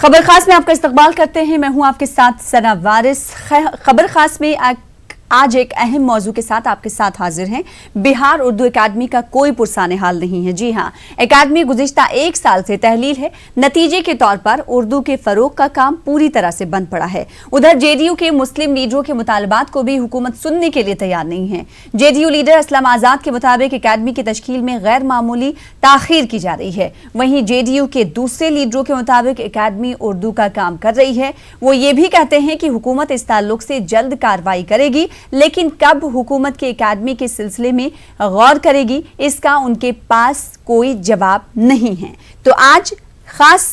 खबर खास में आपका इस्तकबाल करते हैं। मैं हूं आपके साथ सना वारिस। खबर खास में आज एक अहम मौजू के साथ आपके साथ हाजिर हैं। बिहार उर्दू एकेडमी का कोई पुरसाने हाल नहीं है। जी हां, एकेडमी गुज़िश्ता 1 साल से तहलील है। नतीजे के तौर पर उर्दू के फरोग का काम पूरी तरह से बंद पड़ा है। उधर जेडीयू के मुस्लिम लीडरों के मुतालबात को भी हुकूमत सुनने के लिए तैयार नहीं है। जेडीयू लीडर असलम आजाद के मुताबिक एकेडमी की तश्कील में गैर मामूली ताखीर की जा रही है। वहीं जेडीयू के दूसरे लीडरों के मुताबिक एकेडमी उर्दू का काम कर रही है। वो ये भी कहते हैं कि हुकूमत इस ताल्लुक से जल्द कार्रवाई करेगी, लेकिन कब हुकूमत के एकेडमी के सिलसिले में गौर करेगी, इसका उनके पास कोई जवाब नहीं है। तो आज खास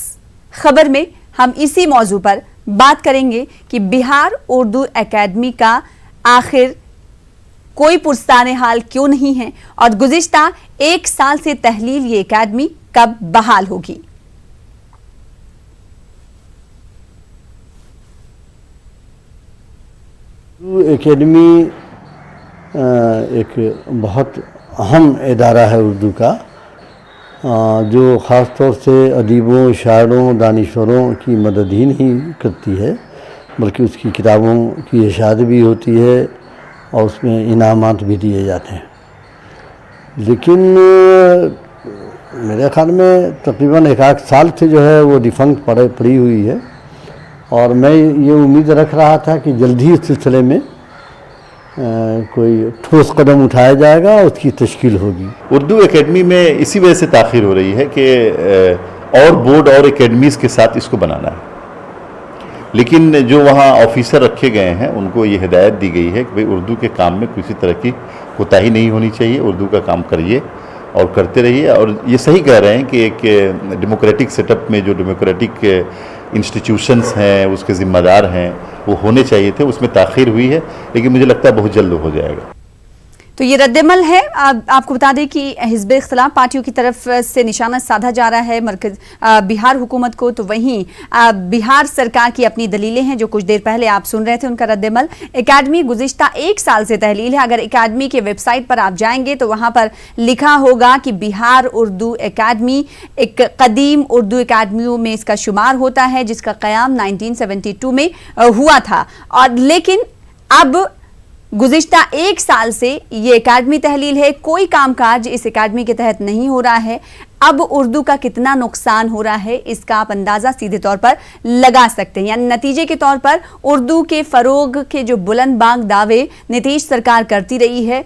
खबर में हम इसी मौजू पर बात करेंगे कि बिहार उर्दू एकेडमी का आखिर कोई पुरस्ताने हाल क्यों नहीं है और गुज़िश्ता 1 साल से तहलील ये एकेडमी कब बहाल होगी। एकेडमी एक बहुत अहम इदारा है उर्दू का, जो ख़ास तौर से अदीबों, शायरों, दानिश्वरों की मदद ही नहीं करती है, बल्कि उसकी किताबों की इशाअत भी होती है और उसमें इनामात भी दिए जाते हैं। लेकिन मेरे ख्याल में तकरीबन 1 साल से जो है वो डिफंक्ट पड़ी हुई है और मैं ये उम्मीद रख रहा था कि जल्द ही इस सिलसिले में कोई ठोस कदम उठाया जाएगा और उसकी तश्कील होगी। उर्दू एकेडमी में इसी वजह से ताख़ीर हो रही है कि और बोर्ड और एकेडमीज़ के साथ इसको बनाना है, लेकिन जो वहाँ ऑफिसर रखे गए हैं उनको ये हिदायत दी गई है कि भाई उर्दू के काम में किसी तरह की कोताही नहीं होनी चाहिए, उर्दू का काम करिए और करते रहिए। और ये सही कह रहे हैं कि एक डेमोक्रेटिक सेटअप में जो डेमोक्रेटिक इंस्टीट्यूशंस हैं उसके ज़िम्मेदार हैं वो होने चाहिए थे, उसमें ताख़ीर हुई है, लेकिन मुझे लगता है बहुत जल्द हो जाएगा। तो ये रद्दमल है। आपको बता दें कि हिज़्ब इख्तिलाफ पार्टियों की तरफ से निशाना साधा जा रहा है मरकज बिहार हुकूमत को, तो वहीं बिहार सरकार की अपनी दलीलें हैं जो कुछ देर पहले आप सुन रहे थे उनका रद्दमल। एकेडमी गुज़िश्ता 1 साल से तहलील है। अगर एकेडमी के वेबसाइट पर आप जाएंगे तो वहां पर लिखा होगा कि बिहार उर्दू एकेडमी एक कदीम उर्दू एकेडमियों में इसका शुमार होता है, जिसका क़याम 1972 में हुआ था। और लेकिन अब गुज़िश्ता 1 साल से ये एकेडमी तहलील है, कोई कामकाज इस एकेडमी के तहत नहीं हो रहा है। अब उर्दू का कितना नुकसान हो रहा है इसका आप अंदाज़ा सीधे तौर पर लगा सकते हैं। यानी नतीजे के तौर पर उर्दू के फ़रोग के जो बुलंद बांग दावे नीतीश सरकार करती रही है,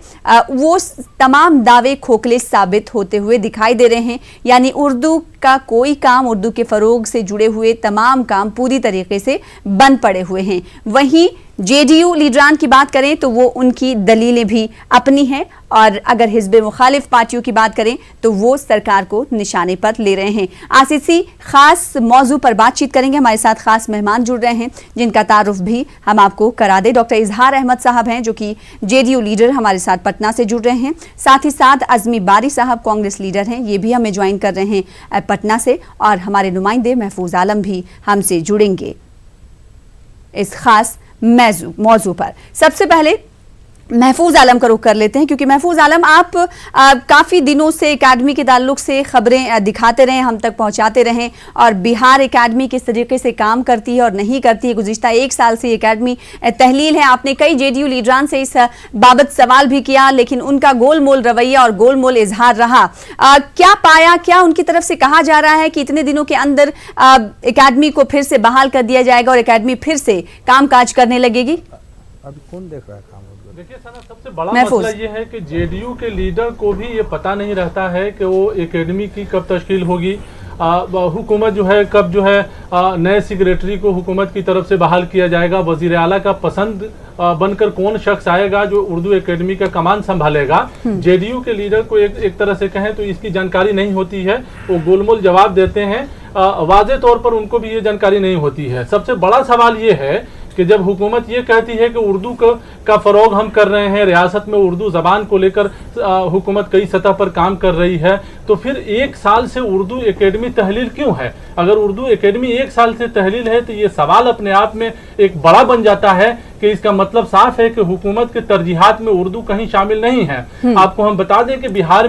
वो तमाम दावे खोखले साबित होते हुए दिखाई दे रहे हैं। यानी उर्दू का कोई काम, उर्दू के फ़रोग से जुड़े हुए तमाम काम पूरी तरीके से बंद पड़े हुए हैं। वहीं जेडीयू लीडरान की बात करें तो वो उनकी दलीलें भी अपनी हैं, और अगर हिज़्ब मुखालिफ पार्टियों की बात करें तो वो सरकार को निशाने पर ले रहे हैं। आज इसी खास मौजू पर बातचीत करेंगे। हमारे साथ खास मेहमान जुड़ रहे हैं जिनका तारुफ भी हम आपको करा दें। डॉक्टर इजहार अहमद साहब हैं जो कि जेडीयू लीडर, हमारे साथ पटना से जुड़ रहे हैं। साथ ही साथ अज़मी बारी साहब कांग्रेस लीडर हैं, ये भी हमें ज्वाइन कर रहे हैं पटना से। और हमारे नुमाइंदे महफूज आलम भी हमसे जुड़ेंगे इस खास मौजू पर। सबसे पहले महफूज आलम का रुख कर लेते हैं, क्योंकि महफूज आलम आप काफ़ी दिनों से एकेडमी के ताल्लुक से खबरें दिखाते रहे, हम तक पहुंचाते रहें, और बिहार एकेडमी किस तरीके से काम करती है और नहीं करती है। गुज़िश्ता 1 साल से एकेडमी तहलील है। आपने कई जेडीयू लीडरान से इस बाबत सवाल भी किया, लेकिन उनका गोलमोल रवैया और गोलमोल इजहार रहा। क्या पाया, क्या उनकी तरफ से कहा जा रहा है कि इतने दिनों के अंदर एकेडमी को फिर से बहाल कर दिया जाएगा और एकेडमी फिर से कामकाज करने लगेगी? अभी कौन देख रहा है काम? देखिए सना, सबसे बड़ा मसला ये है कि जेडीयू के लीडर को भी ये पता नहीं रहता है कि वो एकेडमी की कब तश्कील होगी, हुकूमत जो है कब जो है नए सेक्रेटरी को हुकूमत की तरफ से बहाल किया जाएगा, वजीर आला का पसंद बनकर कौन शख्स आएगा जो उर्दू एकेडमी का कमान संभालेगा। जेडीयू के लीडर को एक तरह से कहें तो इसकी जानकारी नहीं होती है। वो गोलमोल जवाब देते हैं, वाज़े तौर पर उनको भी ये जानकारी नहीं होती है। सबसे बड़ा सवाल ये है कि जब हुकूमत ये कहती है कि उर्दू का फ़रोग हम कर रहे हैं, रियासत में उर्दू ज़बान को लेकर हुकूमत कई सतह पर काम कर रही है, तो फिर 1 साल से उर्दू एकेडमी तहलील क्यों है? अगर उर्दू एकेडमी 1 साल से तहलील है तो ये सवाल अपने आप में एक बड़ा बन जाता है कि इसका मतलब साफ है कि हुकूमत के तरजीहात में उर्दू कहीं शामिल नहीं है। आपको हम बता दें कि बिहार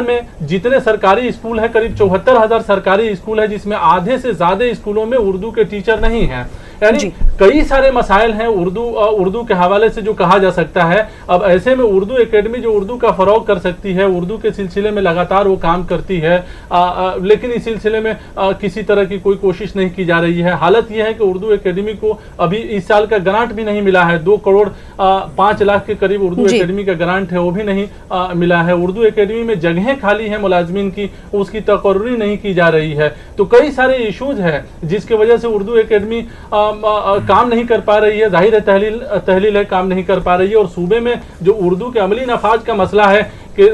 में जितने सरकारी स्कूल है, करीब 74,000 सरकारी स्कूल है, जिसमें आधे से ज्यादा स्कूलों में उर्दू के टीचर नहीं है। यानी कई सारे मसाइल हैं उर्दू के हवाले से जो कहा जा सकता है। अब ऐसे में उर्दू एकेडमी जो उर्दू का फरोग कर सकती है, उर्दू के सिलसिले में लगातार वो काम करती है, लेकिन इस सिलसिले में किसी तरह की कोई कोशिश नहीं की जा रही है। हालत यह है कि उर्दू एकेडमी को अभी इस साल का ग्रांट भी नहीं मिला है। 2 करोड़ 5 लाख के करीब उर्दू एकेडमी का ग्रांट है, वो भी नहीं मिला है। उर्दू एकेडमी में जगहें खाली है मुलाजमीन की, उसकी तकर्री नहीं की जा रही है। तो कई सारे इशूज है जिसकी वजह से उर्दू एकेडमी काम नहीं कर पा रही है। जाहिर है तहलील है, काम नहीं कर पा रही है। और सूबे में जो उर्दू के अमली नफाज का मसला है कि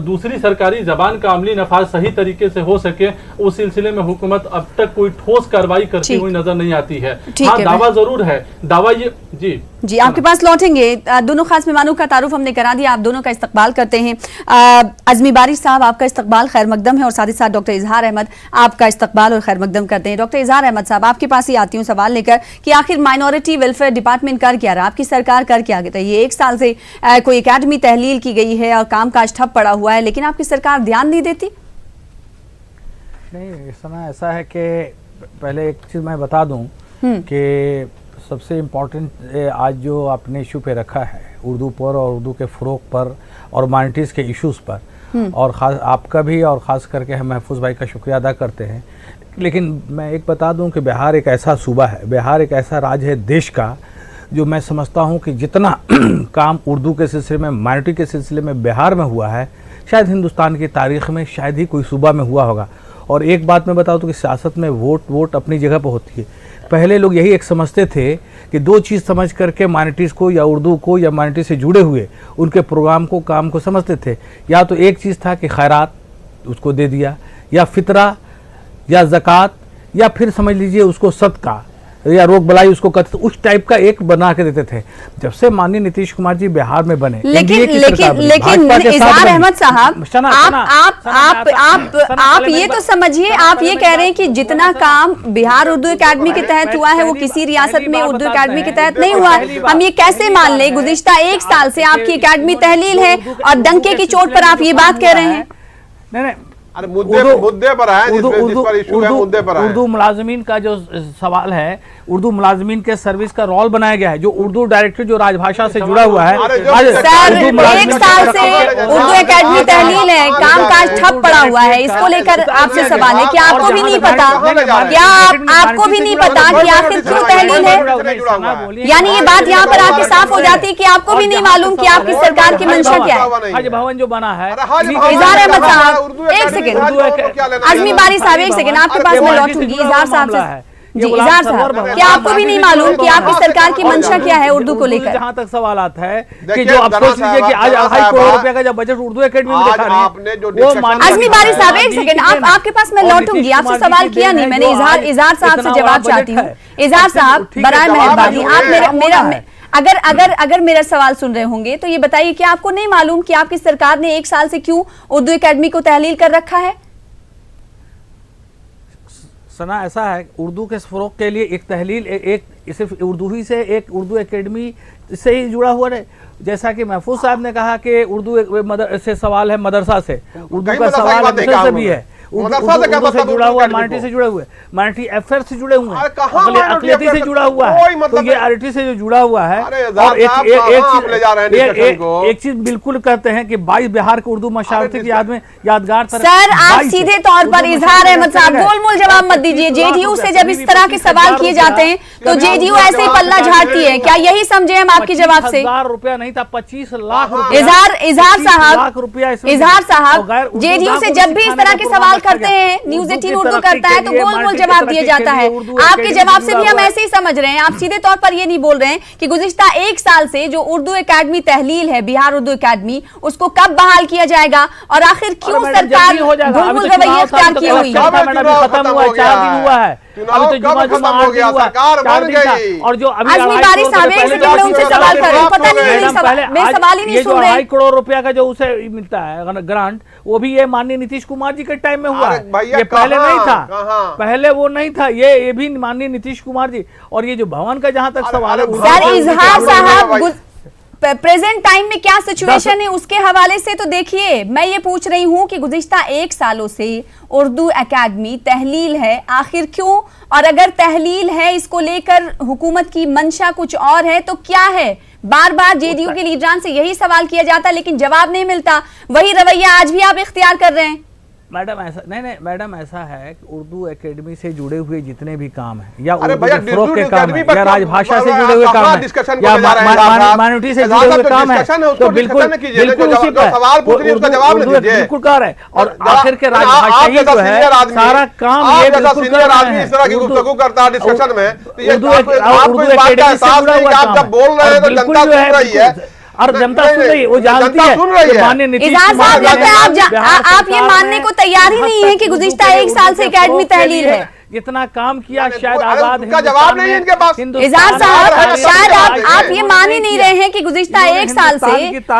दूसरी सरकारी जबान का अमली नफाज सही तरीके से हो सके, उस सिलसिले में हुकूमत अब तक कोई ठोस कार्रवाई करती हुई नजर नहीं आती है। हाँ, दावा जरूर है, दावा ये जी आपके पास लौटेंगे। दोनों खास मेहमानों का तारुफ हमने करा दिया, आप दोनों का इस्तकबाल करते हैं। अज़मी बारिश साहब, आपका इस्तकबाल खैर मकदम है, और साथ ही साथ डॉक्टर इजहार अहमद आपका इस्तकबाल और खैर मकदम करते हैं। डॉक्टर इजहार अहमद साहब, आपके पास ही आती हूँ सवाल लेकर कि आखिर माइनॉरिटी वेलफेयर डिपार्टमेंट कर क्या रहा, आपकी सरकार कर क्या रही है? 1 साल से कोई एकेडमी तहलील की गई है और कामकाज ठप पड़ा हुआ है, लेकिन आपकी सरकार ध्यान नहीं देती। नहीं, इस समय ऐसा है कि पहले एक चीज़ मैं बता दूं कि सबसे इम्पोर्टेंट आज जो आपने इशू पे रखा है उर्दू पर और उर्दू के फ़रोग पर और माइनॉरिटीज़ के इश्यूज़ पर, और ख़ास आपका भी और ख़ास करके हम महफूज भाई का शुक्रिया अदा करते हैं। लेकिन मैं एक बता दूं कि बिहार एक ऐसा सूबा है, बिहार एक ऐसा राज्य है देश का, जो मैं समझता हूं कि जितना काम उर्दू के सिलसिले में, माइनॉरिटी के सिलसिले में बिहार में हुआ है, शायद हिंदुस्तान की तारीख़ में शायद ही कोई सूबा में हुआ होगा। और एक बात मैं बताऊं तो कि सियासत में वोट अपनी जगह पर होती है। पहले लोग यही एक समझते थे कि 2 चीज़ समझ करके माइनॉरिटीज़ को या उर्दू को या माइनॉरिटी से जुड़े हुए उनके प्रोग्राम को, काम को समझते थे। या तो एक चीज़ था कि खैरात उसको दे दिया, या फितरा, या ज़कात, या फिर समझ लीजिए उसको सदका या रोक बलाई उसको करते, उस टाइप का एक बना के देते थे। जब से माननीय नीतीश कुमार जी बिहार में बने, लेकिन इजहार अहमद साहब, आप ये तो समझिए, आप ये कह रहे हैं कि जितना काम बिहार उर्दू एकेडमी के तहत हुआ है वो किसी रियासत में उर्दू एकेडमी के तहत नहीं हुआ। हम ये कैसे मान लें? गुज़िश्ता 1 साल से आपकी एकेडमी तहलील है और डंके की चोट पर आप ये बात कह रहे हैं। नहीं, अरे मुद्दे पर है, जिस पर इशू है मुद्दे पर है। उर्दू मुलाजमीन का जो सवाल है, उर्दू मुलाजमीन के सर्विस का रोल बनाया गया है, जो उर्दू डायरेक्टर जो राजभाषा से जुड़ा हुआ है। सर, 1 साल से उर्दू एकेडमी तहलील है, कामकाज ठप पड़ा हुआ है, इसको लेकर आपसे सवाल है कि आपको भी नहीं पता, क्या आपको भी नहीं पता कि आखिर क्यों तहलील है? यानी ये बात यहाँ पर आके साफ हो जाती है कि आपको भी नहीं मालूम कि आपकी सरकार की मंशा क्या है। हज भवन जो बना है, इजहार अहमद साहब, 1 सेकंड, अज़मी बारी साहब 1 सेकंड, आपके पास मैं लौटूंगी। इजहार साहब से जी, इजहार साहब, क्या आपको भी नहीं मालूम कि आपकी सरकार की मंशा क्या है उर्दू को लेकर? जहाँ तक सवाल आता है कि जो आप सोच लीजिए कि आज 2.5 करोड़ रुपए का जब बजट उर्दू एकेडमी में दिखा रही है, अज़मी बारी साहब 1 सेकंड, आपके पास मैं लौटूंगी, आपसे सवाल किया नहीं मैंने। इजहार साहब से जवाब चाहती हूँ। इजहार साहब, बराए मेहरबानी, आप अगर मेरा सवाल सुन रहे होंगे तो ये बताइए कि आपको नहीं मालूम कि आपकी सरकार ने 1 साल से क्यों उर्दू एकेडमी को तहलील कर रखा है? सना, ऐसा है, उर्दू के फ़रोग़ के लिए एक तहलील, एक सिर्फ उर्दू ही से, एक उर्दू एकेडमी से ही जुड़ा हुआ है। जैसा कि महफूज साहब ने कहा कि उर्दू से सवाल है मदरसा से, उर्दू का सवाल मदरसा से भी है, उर्दू से जुड़ा हुआ, माइनॉरिटी से जुड़े हुए, माइनॉरिटी अफेयर से जुड़े हुए हैं, अक़लियती से जुड़ा हुआ है, तो ये आरटी से जो जुड़ा हुआ है। और एक चीज बिल्कुल कहते हैं कि 22 बिहार के उर्दू मशावरती की याद में यादगार। सर, आप सीधे तौर पर इजहार अहमद साहब गोलमोल जवाब मत दीजिए। जेडीयू से जब इस तरह के सवाल किए जाते हैं तो जेडीयू ऐसे ही पल्ला झाड़ती है, क्या यही समझे हम आपके जवाब से? 10,000 रुपया नहीं था, 25 लाख रुपया। इजहार साहब, जेडीयू से जब भी इस तरह के सवाल करते हैं, न्यूज़ 18 उर्दू करता है तो गोल मोल जवाब दिया जाता है। आपके जवाब से भी हम ऐसे ही समझ रहे हैं। आप सीधे तौर पर ये नहीं बोल रहे हैं कि गुज़िश्ता 1 साल से जो उर्दू एकेडमी तहलील है, बिहार उर्दू एकेडमी, उसको कब बहाल किया जाएगा और आखिर क्यों सरकार गोल मोल रवैया इख्तियार की हुई है? खत्म हुआ, 4 दिन हुआ है। चुनाव अभी तो कब खत्म हो गया, सरकार बन गई। और जो अभी आजमी बारी साहब एक सेकंड में उनसे सवाल कर रहे हैं, पता नहीं मैं सवाल ही नहीं सुन रहे। 2.5 करोड़ रुपया का जो उसे मिलता है ग्रांट, वो भी ये माननीय नीतीश कुमार जी के टाइम में हुआ है, ये पहले नहीं था, पहले वो नहीं था, ये भी माननीय नीतीश कुमार जी। और ये जो भवन का जहां तक सवाल है, सर इजहार साहब प्रेजेंट टाइम में क्या सिचुएशन है उसके हवाले से तो देखिए, मैं ये पूछ रही हूं कि गुज़िश्ता 1 सालों से उर्दू एकेडमी तहलील है, आखिर क्यों? और अगर तहलील है, इसको लेकर हुकूमत की मंशा कुछ और है तो क्या है? बार बार जेडीयू के लीडरान से यही सवाल किया जाता लेकिन जवाब नहीं मिलता, वही रवैया आज भी आप इख्तियार कर रहे हैं। मैडम ऐसा नहीं मैडम ऐसा है कि उर्दू एकेडमी से जुड़े हुए जितने भी काम है, या उर्दू के फरोग के काम है, या राजभाषा से जुड़े हुए काम है, या माइनॉरिटी से जुड़े हुए काम है, तो बिल्कुल बिल्कुल उसी पर बिल्कुल कर रहे हैं। और आखिर के राजभाषा ही जो है सारा काम ये बिल्कुल कर रहे हैं। उर्दू एकेडमी से जुड़ा हुआ काम है, बिल्कुल जो है और जनता सुन रही है, वो जानती है। माननीय नीतीश कुमार आप ये मानने को तैयार ही नहीं है कि गुज़िश्ता 1 साल से एकेडमी तहलील है? जितना काम किया शायद आजाद जवाब नहीं है इनके पास। इजाज साहब शायद आप ये मान ही नहीं रहे हैं कि गुज़िश्ता 1 साल से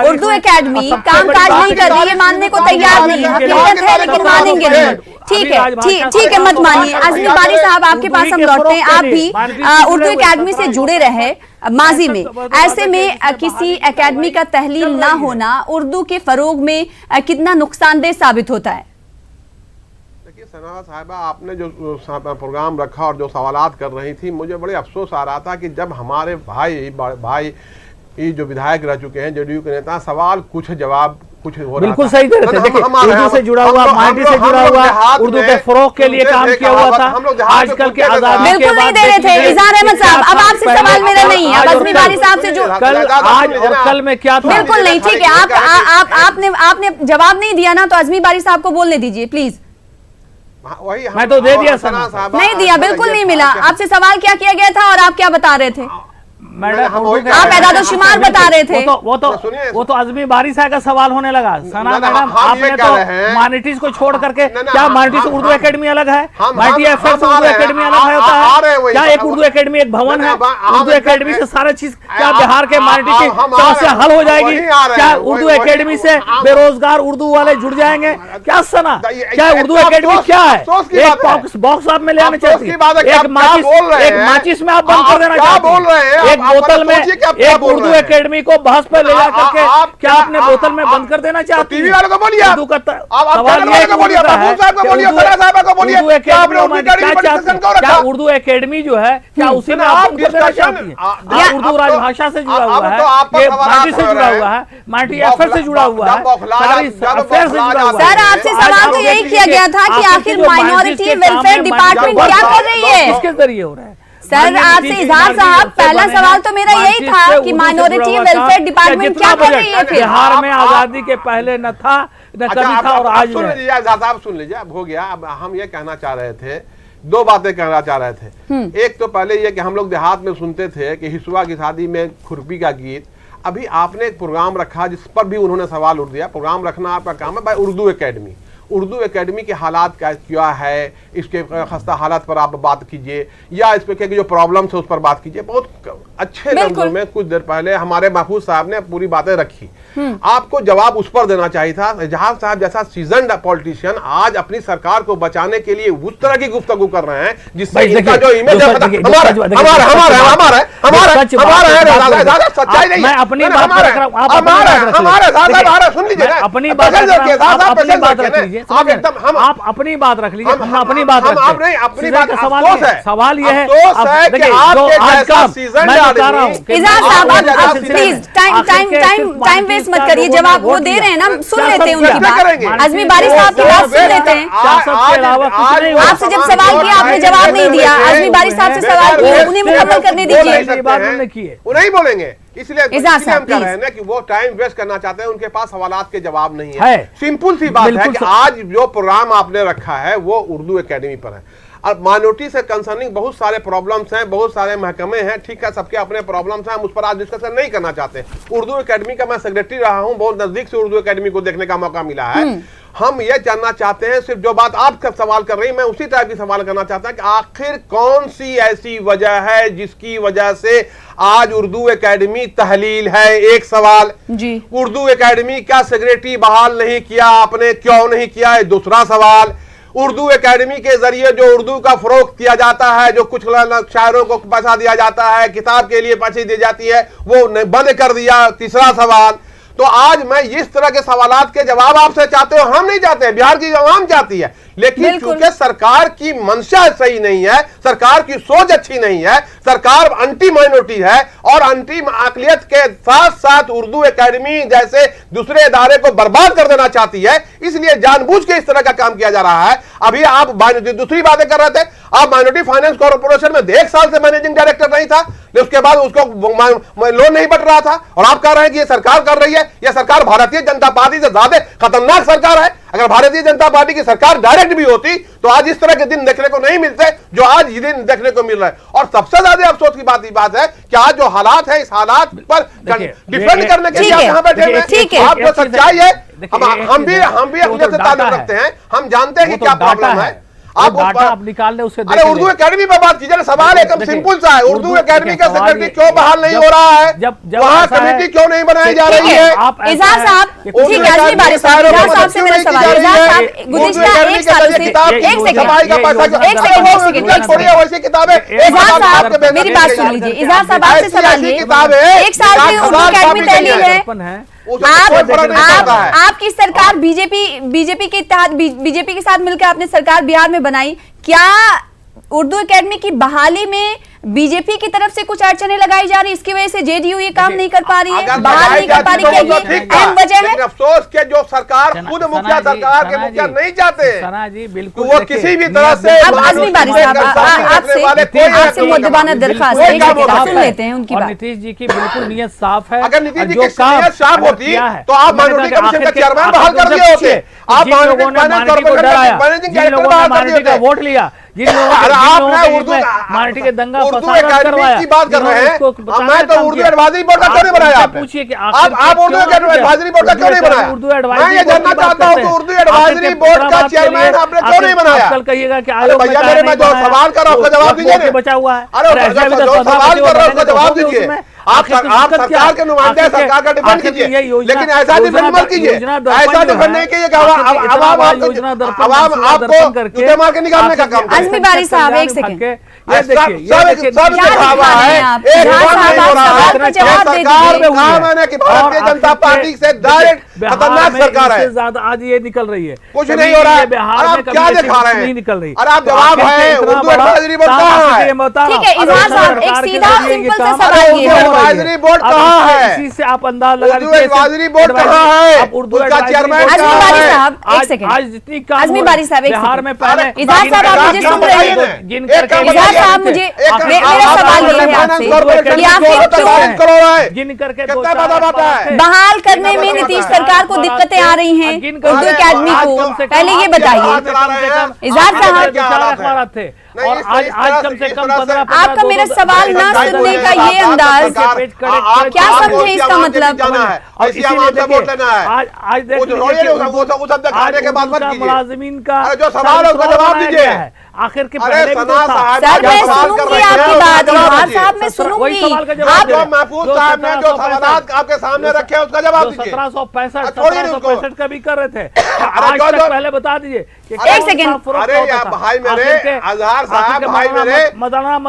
उर्दू एकेडमी कामकाज नहीं कर रही है, मानने को तैयार नहीं है, हकीकत है लेकिन मानेंगे नहीं। ठीक है मत मानिए। आज़मी बारी साहब आपके पास हम लौटते हैं, आप भी उर्दू एकेडमी से जुड़े रहे माजी में, ऐसे में किसी एकेडमी का तहलील ना होना उर्दू के फरोग में कितना नुकसानदेह साबित होता है? सना साहिबा, आपने जो प्रोग्राम रखा और जो सवालात कर रही थी, मुझे बड़े अफसोस आ रहा था कि जब हमारे भाई ये जो विधायक रह चुके हैं, जेडीयू के नेता, सवाल कुछ जवाब कुछ हो बिल्कुल सही दे रहे थे। देखिए उर्दू से जुड़ा हुआ, माइनॉरिटी से जुड़ा हुआ, उर्दू के फरोग के लिए काम किया हुआ था, आजकल के आजादी के बिल्कुल नहीं दे रहे थे। इजहार अहमद साहब, अब आपसे सवाल मेरा नहीं है, अब आज़मी बारी साहब से जो कल आज और कल में क्या था, बिल्कुल नहीं। ठीक है, आपने जवाब नहीं दिया ना, तो आज़मी बारी साहब को बोलने दीजिए प्लीज। मैं तो दे दिया सना, नहीं दिया, बिल्कुल नहीं मिला। आपसे सवाल क्या किया गया था और आप क्या बता रहे थे? मैडम आप एदाद-ओ-शुमार बता रहे थे। वो तो आज़मी बारी साहब का सवाल होने लगा। सना मैडम, आपने तो माइनॉरिटीज को छोड़ करके, क्या माइनॉरिटी उर्दू एकेडमी अलग है? माइनॉरिटी अफेयर्स उर्दू एकेडमी अलग है होता है क्या? एक उर्दू एकेडमी एक भवन है, उर्दू एकेडमी से सारा चीज क्या बिहार के माइनॉरिटी की समस्या हल हो जाएगी? क्या उर्दू एकेडमी से बेरोजगार उर्दू वाले जुड़ जाएंगे क्या? सना, क्या उर्दू एकेडमी क्या है? एक बॉक्स आप में ले आना चाहती है, एक माचिस में आप बंद कर देना चाहते हैं, एक बोतल में एक उर्दू एकेडमी को बहस पर ले जा करके क्या आपने बोतल में बंद कर देना चाहती है? वालों को बोलिए, उर्दू का सवाल ये क्या उर्दू एकेडमी जो है क्या उसी में आप बंद करना चाहती है? उर्दू राजभाषा से जुड़ा हुआ है, ये माइनॉरिटी से जुड़ा हुआ है, माइनॉरिटी अफेयर से जुड़ा हुआ है, अफेयर से जुड़ा हुआ है। सर आपसे सवाल तो यही किया गया था कि आखिर माइनॉरिटी वेलफेयर डिपार्टमेंट क्या कर रही है? किसके जरिए हो रहा है? सर आपसे इजहार साहब, पहला सवाल तो मेरा यही था कि माइनॉरिटी वेलफेयर डिपार्टमेंट क्या कर रही है? बिहार में आजादी के पहले न था, न कभी था, और आज सुन लीजिए साहब, सुन लीजिए, अब हो गया। अब हम ये कहना चाह रहे थे, 2 बातें कहना चाह रहे थे। एक तो पहले ये कि हम लोग देहात में सुनते थे कि हिस्वा की शादी में खुरपी का गीत। अभी आपने एक प्रोग्राम रखा जिस पर भी उन्होंने सवाल उठ दिया। प्रोग्राम रखना आपका काम है भाई। उर्दू एकेडमी, उर्दू एकेडमी के हालात क्या है, इसके खस्ता हालात पर आप बात कीजिए, या इस पर जो प्रॉब्लम्स है उस पर बात कीजिए। बहुत अच्छे लफ्जों में कुछ देर पहले हमारे महफूज साहब ने पूरी बातें रखी। आपको जवाब उस पर देना चाहिए था। इजहार साहब जैसा सीजन्ड पॉलिटिशियन आज अपनी सरकार को बचाने के लिए उस तरह की गुफ्तगू कर रहे हैं जिससे इनका जो इमेज है सच्चाई नहीं है। मैं अपनी बात रख रहा हूं, सुन लीजिए, अपनी बात रख लीजिए, आप अपनी बात रख लीजिए, हम अपनी बात रखते हैं। अपनी बात सवाल ये है, टाइम वेस्ट मत करिए, जवाब वो दे रहे हैं ना, सुन लेते हैं उनकी बात। आज़मी बारी साहब की बात सुन लेते हैं। आपसे जब सवाल किया आपने जवाब नहीं दिया, आज़मी बारी साहब से सवाल किया, उन्हें मुकम्मल करने दीजिए। वो नहीं बोलेंगे, इसलिए हम कह रहे हैं कि वो टाइम वेस्ट करना चाहते हैं, उनके पास सवालात के जवाब नहीं है। सिंपल सी बात है कि आज जो प्रोग्राम आपने रखा है वो उर्दू एकेडमी पर है। और माइनॉरिटी से कंसर्निंग बहुत सारे प्रॉब्लम्स हैं, बहुत सारे महकमे हैं, ठीक है, सबके अपने प्रॉब्लम्स हैं, हम उस पर आज डिस्कशन नहीं करना चाहते। उर्दू एकेडमी का मैं सेक्रेटरी रहा हूं, बहुत नजदीक से उर्दू एकेडमी को देखने का मौका मिला है। हम ये जानना चाहते हैं, सिर्फ जो बात आप सवाल कर रही हैं मैं उसी टाइप की सवाल करना चाहता हूं कि आखिर कौन सी ऐसी वजह है जिसकी वजह से आज उर्दू एकेडमी तहलील है। एक सवाल जी, उर्दू एकेडमी क्या सेक्रेटरी बहाल नहीं किया आपने, क्यों नहीं किया है। दूसरा सवाल, उर्दू एकेडमी के जरिए जो उर्दू का फरोग किया जाता है, जो कुछ शायरों को पैसा दिया जाता है, किताब के लिए पैसे दी जाती है, वो बंद कर दिया। तीसरा सवाल, तो आज मैं इस तरह के सवालात के जवाब आपसे चाहते हो, हम नहीं चाहते हैं, बिहार की आवाम चाहती है, लेकिन क्योंकि सरकार की मंशा सही नहीं है, सरकार की सोच अच्छी नहीं है, सरकार एंटी माइनॉरिटी है और एंटी अकलियत के साथ साथ उर्दू एकेडमी जैसे दूसरे इदारे को बर्बाद कर देना चाहती है, इसलिए जानबूझ के इस तरह का काम किया जा रहा है। अभी आप दूसरी बातें कर रहे थे, आप माइनॉरिटी फाइनेंस कॉर्पोरेशन में 1 साल से मैनेजिंग डायरेक्टर नहीं था, उसके बाद उसको लोन नहीं बट रहा था, और आप कह रहे हैं कि ये सरकार कर रही है। यह सरकार भारतीय जनता पार्टी से ज्यादा खतरनाक सरकार है। अगर भारतीय जनता पार्टी की सरकार डायरेक्ट भी होती तो आज इस तरह के दिन देखने को नहीं मिलते जो आज ये दिन देखने को मिल रहा है। और सबसे ज्यादा अफसोस की बात है कि आज जो हालात है, इस हालात पर डिफेंड करने के लिए आप यहाँ बैठे हुए हैं। आप जो सच्चाई है, हम भी अकलियत से ताल्लुक रखते हैं, हम जानते हैं कि क्या प्रॉब्लम है। आप डाटा आप निकाल ले उससे। अरे उर्दू एकेडमी पर बात कीजिए, सवाल एकदम सिंपल सा है, उर्दू एकेडमी का सेक्रेटरी क्यों बहाल नहीं हो रहा है, वहाँ कमेटी क्यों नहीं बनाई जा रही है। इजहार साहब, ठीक है, अगली बारी इजहार साहब से मेरा सवाल, इजहार साहब गुज़िश्ता 1 साल से, एक सेकंड, वैसी किताबें, इजहार साहब मेरी बात सुन लीजिए, इजहार साहब आपसे सवाल ये, 1 साल से उर्दू एकेडमी तहलील है, आपकी सरकार बीजेपी के तहत बीजेपी के साथ मिलकर आपने सरकार बिहार में बनाई, क्या उर्दू एकेडमी की बहाली में बीजेपी की तरफ से कुछ अड़चनें लगाई जा रही, इसकी वजह से जेडीयू ये काम नहीं कर पा रही है, बहाल नहीं कर पा रही, क्या ये अहम वजह है? अफसोस के जो सरकार खुद मुखिया सरकार के मुखिया नहीं चाहते सना जी, बिल्कुल वो किसी भी तरह से। अब आजमी बारी साहब आपसे मुद्दबाना दरखास्त सुन लेते हैं उनकी बात। नीतीश जी की बिल्कुल नीयत साफ है, अगर नीतीश जी की नीयत साफ होती तो आप माइनॉरिटी कमीशन का चेयरमैन बहाल कर दिए होते, आप माइनॉरिटी का वोट लिया, जिन लोगों ने माइनॉरिटी के दंगा फसाद करवाया की बात कर रहे हैं, मैं तो उर्दू एडवाइजरी बोर्ड का क्यों नहीं बनाया आपने? पूछिए कि आप उर्दू एडवाइजरी बोर्ड का क्यों नहीं बनाया? मैं ये जानना चाहता हूँ कि उर्दू एडवाइजरी बोर्ड का चेयरमैन आपने क्यों नहीं बनाया? कल कहिएगा कि भैया मेरे मैं जो सवाल कर रहा हूँ उसका जवाब दीजिए। बचा हुआ है, अरे जो सवाल कर रहा हूँ उसका जवाब दीजिए। आप सरकार के नुमाइंदे, सरकार का डिफेंड कीजिए, लेकिन ऐसा डिफेंड मत कीजिए, ऐसा डिफेंड नहीं कीजिए कि आवाम आपको जूते मार के निकालने का काम। आजमी बारी साहब, एक सेकंड, सरकार मैंने कि भारतीय जनता पार्टी से डायरेक्ट खतरनाक सरकार है, ज्यादा आज ये निकल रही है, कुछ नहीं हो रहा है। बिहार में क्या दिखा रहे हैं? निकल रही, और आप जवाब है उर्दू एडवाइजरी बोर्ड कहाँ है? ठीक है इजहार साहब, एक सीधा सिंपल सा सवाल ये है, एडवाइजरी बोर्ड कहाँ है? इसी से आप अंदाज लगा उर्दू एडवाइजरी बोर्ड कहाँ है? उसका चेयरमैन आजमी बारी साहब, एक सेकंड, आज जितनी आजमी बारी साहब, बिहार में पहले इजहार साहब आप मुझे सुन रहे हैं? इजहार साहब मुझे मेरा सवाल ये है आपसे कि आखिर क्यों गिन करके बहाल करने में नीतीश सरकार को दिक्कतें आ रही हैं उर्दू एकेडमी को, पहले ये बताइए इजहार साहब। थे और आज कम से कम 15 आपका मेरा सवाल ना सुनने का ये अंदाज, क्या समझे इसका मतलब? मुलाजिमीन का जो सवाल है उसका जवाब दीजिए। आखिर के पहले भी तो था। सर मैं सुनूंगी आपकी बात, इजहार साहब मैं सुनूंगी। आप जो महफूज साहब ने जो सवालात आपके सामने रखे उसका जवाब दीजिए। 1765 का भी कर रहे थे, आज तक पहले बता दीजिए। एक सेकंड, अरे भाई मेरे अजहर साहब, भाई मेरे मौलाना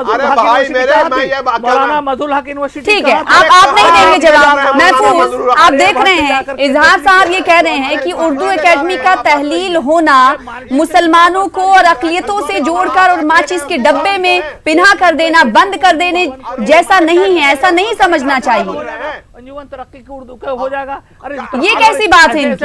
मजहूल हक यूनिवर्सिटी, ठीक है आप नहीं देंगे जवाब, महफूज आप देख रहे हैं इजहार साहब ये कह रहे हैं कि उर्दू एकेडमी का तहलील होना मुसलमानों को और अकलियतों से जोड़कर और माचिस के डब्बे में पिन्हा कर देना, बंद कर देने जैसा नहीं है, ऐसा नहीं समझना चाहिए। अंजुमन तरक्की की उर्दू का हो जाएगा। अरे ये कैसी बात है?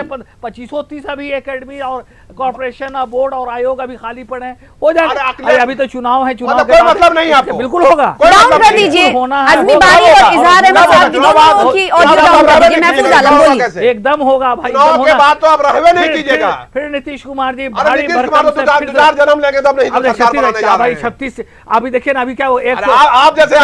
2530 अभी एकेडमी और कॉर्पोरेशन और बोर्ड और आयोग अभी खाली पड़े हैं, हो जाएगा। अभी तो चुनाव है, चुनाव कोई मतलब नहीं आपको, बिल्कुल होगा। डाउन कर दीजिए आजमी बारी और इजहार अहमद साहब की दोनों की और डाउन कर दीजिए। महफूज आलम बोलिए। एकदम होगा भाई, के बाद तो आप रहवे नहीं कीजिएगा। फिर नीतीश कुमार जी भारी भरकम से जन्म लेंगे तो अब नहीं भाई 36 अभी देखिए ना, अभी क्या वो आप जैसे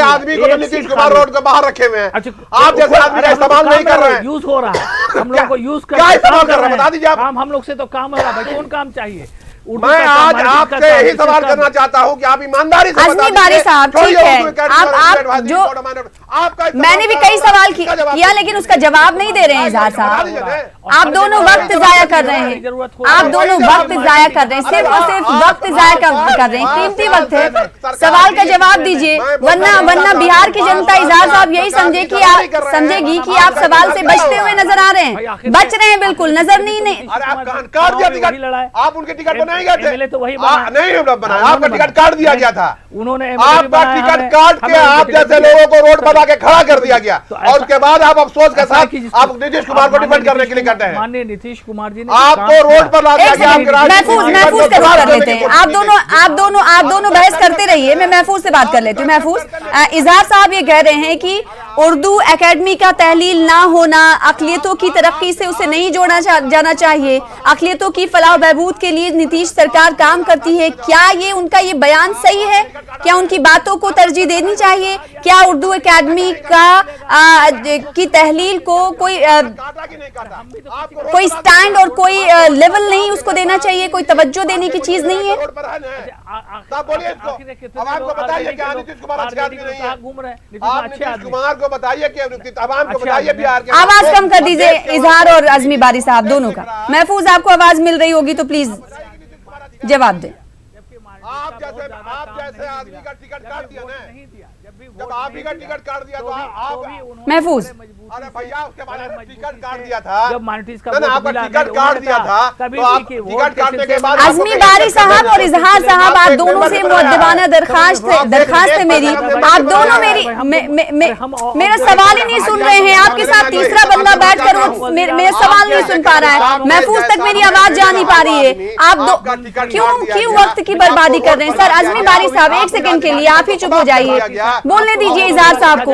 आदमी को नीतीश कुमार रोड के बाहर रखे हुए हैं। अच्छा, आप जैसे आदमी का इस्तेमाल नहीं कर रहे हैं। यूज हो रहा है, हम लोगों को यूज कर क्या इस्तेमाल कर रहे हैं, बता दीजिए आप। काम हम लोग से तो काम हो रहा है भाई, कौन काम चाहिए? मैं आज आपसे यही सवाल करना चाहता हूं कि आप ईमानदारी से आजमी बारी साहब, ठीक है, आप जो मैंने भी कई सवाल किया लेकिन उसका जवाब नहीं दे रहे हैं इजहार साहब। आप दोनों वक्त जाया कर रहे हैं, आप दोनों वक्त जाया कर रहे हैं, सिर्फ और सिर्फ वक्त जाया कर रहे हैं, कीमती वक्त है। सवाल का जवाब दीजिए, वरना बिहार की जनता इजहार साहब यही समझेगी कि आप सवाल से बचते हुए नजर आ रहे हैं, बच रहे हैं, बिल्कुल नजर नहीं। आप उनके टिकट बनाए गए थे तो वही नहीं बनाया, आपका टिकट काट दिया गया था, उन्होंने आपका टिकट काट के आप जैसे लोगों को रोड पर आके खड़ा कर दिया गया, और उसके बाद आप अफसोस के साथ आप नीतीश कुमार को डिफेंड करने के लिए करते हैं। माननीय नीतीश कुमार जी ने आपको रोड पर ला दिया गया। महफूज का रुख कर लेते हैं, आप दोनों बहस करते रहिए, मैं महफूज से बात कर लेती हूँ। महफूज, इजहार साहब ये कह रहे हैं कि उर्दू एकेडमी का तहलील ना होना अक़लियतों की तरक्की से उसे नहीं जोड़ा जाना चाहिए, अक़लियतों की फलाह बहबूद के लिए नीतीश सरकार काम करती है। क्या ये उनका ये बयान सही है? क्या उनकी बातों को तरजीह देनी चाहिए? क्या उर्दू एकेडमी की तहलील को कोई स्टैंड और कोई लेवल नहीं उसको देना चाहिए, कोई तवज्जो देने की चीज नहीं है? आवाज कम कर दीजिए इजहार और आजमी बारी साहब दोनों का। महफूज, आपको आवाज मिल रही होगी तो प्लीज जवाब दें। आप जैसे आदमी का टिकट काट दिया ना, जब आप ही का टिकट काट दिया तो आप महफूज, अरे भैया उसके बाद टिकट काट दिया था, जब माइनॉरिटीज का आपका टिकट काट दिया था, तो आप टिकट काटने के बाद आजमी बारी साहब और इजहार साहब, आप दोनों से मुअद्दबाना दरखास्त है मेरी, आप दोनों मेरा सवाल ही नहीं सुन रहे हैं। आपके साथ तीसरा बंदा बैठकर वो मेरा सवाल नहीं सुन पा रहा है। महफूज तक मेरी आवाज जा नहीं पा रही है। आप क्यों वक्त की बर्बादी कर रहे हैं? सर आजमी बारी साहब, एक सेकंड के लिए आप ही चुप हो जाइए, बोलने दीजिए इजहार साहब को।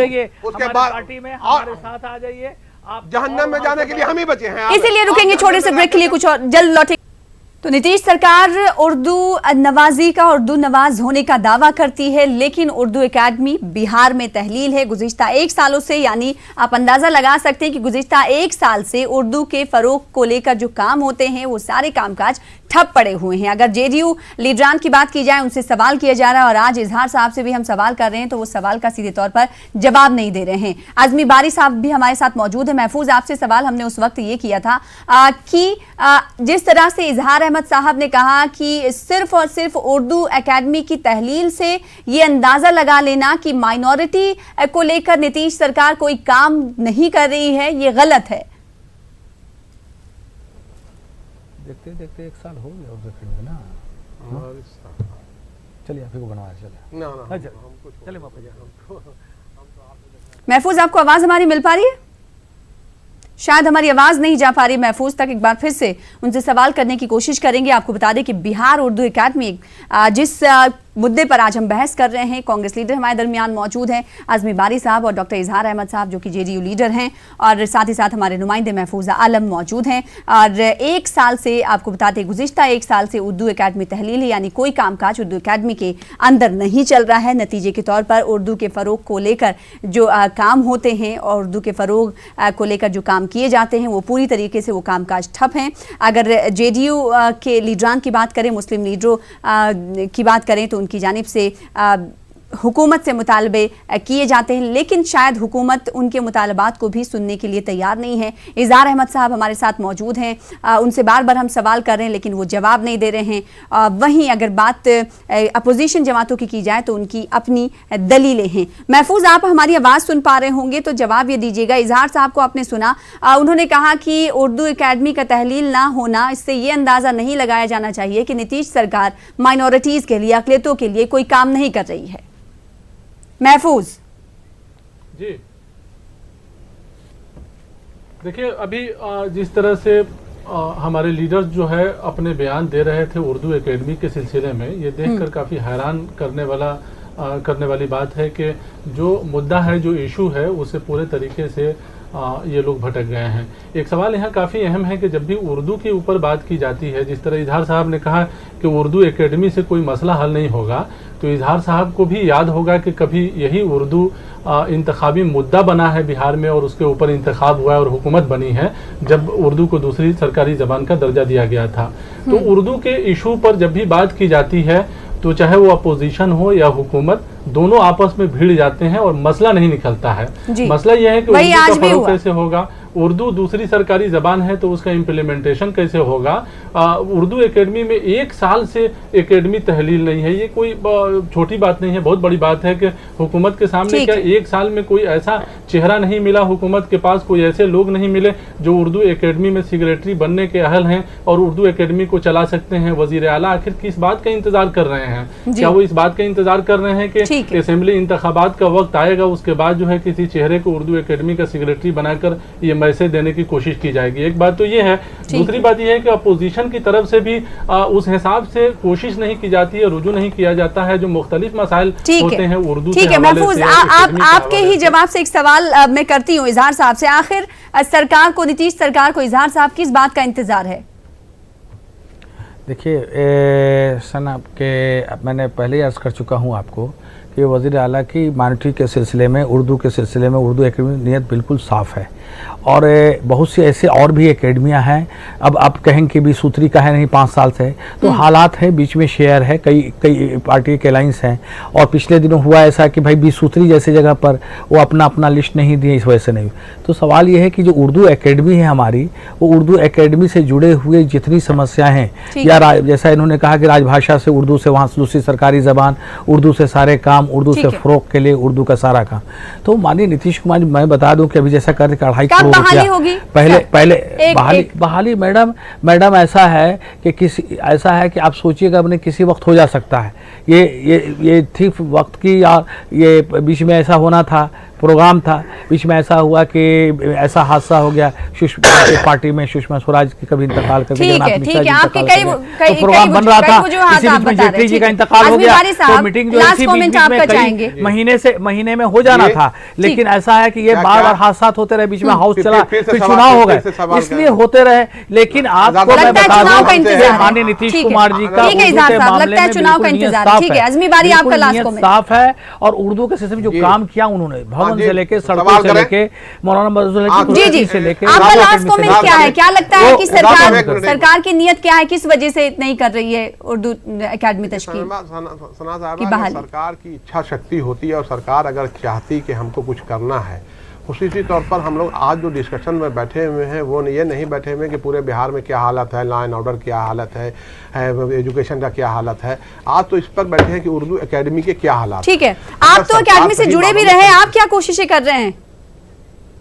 उसके बाद पार्टी में हमारे साथ आ जाइए, आप जहन्नम में जाने के लिए हम ही बचे हैं। इसीलिए रुकेंगे छोटे से ब्रेक के लिए, कुछ और जल्द लौटेंगे। तो नीतीश सरकार उर्दू नवाजी का, उर्दू नवाज होने का दावा करती है, लेकिन उर्दू एकेडमी बिहार में तहलील है गुज़िश्ता 1 सालों से, यानी आप अंदाजा लगा सकते हैं कि गुज़िश्ता 1 साल से उर्दू के फरोग को लेकर जो काम होते हैं वो सारे कामकाज ठप पड़े हुए हैं। अगर जेडीयू लीडरान की बात की जाए, उनसे सवाल किया जा रहा है और आज इजहार साहब से भी हम सवाल कर रहे हैं तो वो सवाल का सीधे तौर पर जवाब नहीं दे रहे हैं। आजमी बारी साहब भी हमारे साथ मौजूद है। महफूज, आपसे सवाल हमने उस वक्त ये किया था कि जिस तरह से इजहार अहमद साहब ने कहा कि सिर्फ और सिर्फ उर्दू एकेडमी की तहलील से ये अंदाजा लगा लेना कि माइनॉरिटी को लेकर नीतीश सरकार कोई काम नहीं कर रही है, ये गलत है। देखते देखते 1 साल हो गया उर्दू एकेडमी ना, चलिए आप ही को बनवाया, चलिए महफूज, आपको आवाज हमारी मिल पा रही है? शायद हमारी आवाज नहीं जा पा रही महफूज तक। एक बार फिर से उनसे सवाल करने की कोशिश करेंगे। आपको बता दें कि बिहार उर्दू एकेडमी, जिस मुद्दे पर आज हम बहस कर रहे हैं, कांग्रेस लीडर हमारे दरमियान मौजूद हैं आजमी बारी साहब और डॉक्टर इजहार अहमद साहब जो कि जेडीयू लीडर हैं, और साथ ही साथ हमारे नुमाइंदे महफूजा आलम मौजूद हैं। और 1 साल से आपको बताते हैं, गुज़िश्ता 1 साल से उर्दू एकेडमी तहलील है, यानी कोई कामकाज उर्दू एकेडमी के अंदर नहीं चल रहा है। नतीजे के तौर पर उर्दू के फ़रोग को लेकर जो काम होते हैं और उर्दू के फ़रोग को लेकर जो काम किए जाते हैं वो पूरी तरीके से वो कामकाज ठप हैं। अगर जेडीयू के लीडरान की बात करें, मुस्लिम लीडरों की बात करें तो उनकी जानिब से हुकूमत से मुतालबे किए जाते हैं, लेकिन शायद हुकूमत उनके मुतालबात को भी सुनने के लिए तैयार नहीं है। इजहार अहमद साहब हमारे साथ मौजूद हैं, उनसे बार बार हम सवाल कर रहे हैं लेकिन वो जवाब नहीं दे रहे हैं। वहीं अगर बात अपोजिशन जमातों की जाए तो उनकी अपनी दलीलें हैं। महफूज, आप हमारी आवाज़ सुन पा रहे होंगे तो जवाब ये दीजिएगा। इजहार साहब को आपने सुना, उन्होंने कहा कि उर्दू एकेडमी का तहलील ना होना, इससे ये अंदाज़ा नहीं लगाया जाना चाहिए कि नीतीश सरकार माइनॉरिटीज़ के लिए, अक़लियतों के लिए कोई काम नहीं कर रही है। महफूज जी, देखिए अभी जिस तरह से हमारे लीडर्स जो है अपने बयान दे रहे थे उर्दू एकेडमी के सिलसिले में, ये देखकर काफ़ी हैरान करने वाली बात है कि जो मुद्दा है, जो इशू है, उसे पूरे तरीके से ये लोग भटक गए हैं। एक सवाल यहाँ काफ़ी अहम है कि जब भी उर्दू के ऊपर बात की जाती है, जिस तरह इजहार साहब ने कहा कि उर्दू एकेडमी से कोई मसला हल नहीं होगा, तो इजहार साहब को भी याद होगा कि कभी यही उर्दू इंतखाबी मुद्दा बना है बिहार में और उसके ऊपर इंतखाब हुआ है और हुकूमत बनी है जब उर्दू को दूसरी सरकारी ज़बान का दर्जा दिया गया था। तो उर्दू के इशू पर जब भी बात की जाती है तो चाहे वो अपोजिशन हो या हुकूमत, दोनों आपस में भिड़ जाते हैं और मसला नहीं निकलता है। मसला यह है कि उर्दू का फरोग कैसे होगा, उर्दू दूसरी सरकारी ज़बान है तो उसका इम्प्लीमेंटेशन कैसे होगा। उर्दू एकेडमी में 1 साल से एकेडमी तहलील नहीं है, ये कोई छोटी बात नहीं है, बहुत बड़ी बात है कि हुकूमत के सामने क्या 1 साल में कोई ऐसा चेहरा नहीं मिला, हुकूमत के पास कोई ऐसे लोग नहीं मिले जो उर्दू एकेडमी में सेक्रेटरी बनने के अहल हैं और उर्दू एकेडमी को चला सकते हैं। वज़ीर आला आखिर किस बात का इंतजार कर रहे हैं? क्या वो इस बात का इंतजार कर रहे हैं कि असेंबली इंतखाबात का वक्त आएगा, उसके बाद जो है किसी चेहरे को उर्दू एकेडमी का सेक्रेटरी बनाकर ये मैसेज देने की कोशिश की जाएगी? एक बात तो ये है। दूसरी बात ये है कि अपोजिशन की तरफ से भी उस हिसाब से कोशिश नहीं की जाती है, रुजू नहीं किया जाता है जो मुख्तलिफ मसाइल होते हैं उर्दू से। ठीक है महफूज, आपके ही जवाब से एक सवाल मैं करती हूँ इजहार साहब से। आखिर सरकार को, नीतीश सरकार को इजहार साहब किस बात का इंतजार है? देखिए सना के मैंने पहले ही अर्ज कर चुका हूँ आपको कि वज़ीर आला की माइनॉरिटी के सिलसिले में, उर्दू के सिलसिले में उर्दू एकेडमी नीयत बिल्कुल साफ़ है और बहुत सी ऐसे और भी एकेडमियां हैं। अब आप कहेंगे कि 20 सूत्री का है नहीं 5 साल से, तो हालात है, बीच में शेयर है, कई पार्टी के अलाइंस हैं और पिछले दिनों हुआ ऐसा कि भाई 20 सूत्री जैसे जगह पर वो अपना लिस्ट नहीं दिए, इस वजह से नहीं। तो सवाल ये है कि जो उर्दू एकेडमी है हमारी, वो उर्दू एकेडमी से जुड़े हुए जितनी समस्याएँ हैं, या जैसा इन्होंने कहा कि राजभाषा से उर्दू से वहाँ दूसरी सरकारी ज़बान, उर्दू से सारे काम, उर्दू से फ़रोग़ के लिए उर्दू का सारा काम। तो माननीय नीतीश कुमार, मैं बता दूं कि अभी जैसा कर 2.5 करोड़ रुपया पहले बहाली मैडम ऐसा है कि आप सोचिएगा अपने किसी वक्त हो जा सकता है। ये ठीक वक्त की, या ये बीच में ऐसा होना था, प्रोग्राम था, बीच में ऐसा हुआ कि ऐसा हादसा हो गया सुषमा के पार्टी में, सुषमा स्वराज की कभी इंतकाल कर गया, तो प्रोग्राम बन रहा था, इसी बीच में जेटली जी का इंतकाल हो गया, तो मीटिंग जो इसी बीच में महीने में हो जाना था। लेकिन ऐसा है कि ये बार-बार हादसा होते रहे, बीच में हाउस चला, फिर चुनाव हो गए, इसलिए होते रहे। लेकिन आपको मैं बता दूं माननीय नीतीश कुमार जी का चुनाव का इंतजार साफ है और उर्दू के सिस्टम जो काम किया उन्होंने, भवन से लेके सड़कों से लेके मौलाना मदरसे से लेके, आपका लास्ट कमेंट क्या है? क्या लगता है कि सरकार की नीयत क्या है, किस वजह से नहीं कर रही है उर्दू एकेडमी तश्कील? सरकार की इच्छा शक्ति होती है और सरकार अगर चाहती कि हमको कुछ करना है, खुसूसी तौर पर हम लोग आज जो डिस्कशन में बैठे हुए हैं वो ये नहीं बैठे हुए कि पूरे बिहार में क्या हालत है, लॉ एंड ऑर्डर क्या हालत है, एजुकेशन का क्या हालत है। आज तो इस पर बैठे हैं कि उर्दू एकेडमी के क्या हालात। ठीक है, आप तो एकेडमी से जुड़े भी रहे, आप क्या कोशिशें कर रहे हैं?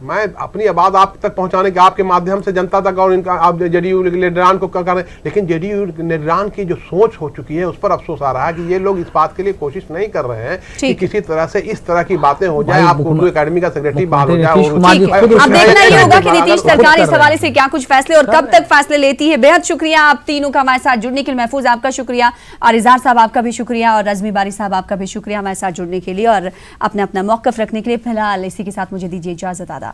मैं अपनी आवाज आप तक पहुंचाने के, आपके माध्यम से जनता तक, और इनका आप जेडीयू लीडरान को कर रहे हैं, लेकिन जेडीयू लीडरान की जो सोच हो चुकी है उस पर अफसोस आ रहा है कि ये लोग इस बात के लिए कोशिश नहीं कर रहे हैं कि किसी तरह से इस तरह की बातें हो जाए, आप उर्दू एकेडमी का सेक्रेटरी बहाल हो जाए। अब देखना ही होगा कि नीतीश सरकार इस हवाले से क्या कुछ फैसले और कब तक फैसले लेती है। बेहद शुक्रिया आप तीनों का हमारे साथ जुड़ने के लिए। महफूज आपका शुक्रिया, और इजहार साहब आपका भी शुक्रिया, और रज़मी बारी साहब आपका भी शुक्रिया हमारे साथ जुड़ने के लिए और अपना मौक़िफ़ रखने के लिए। फिलहाल इसी के साथ मुझे दीजिए इजाज़त।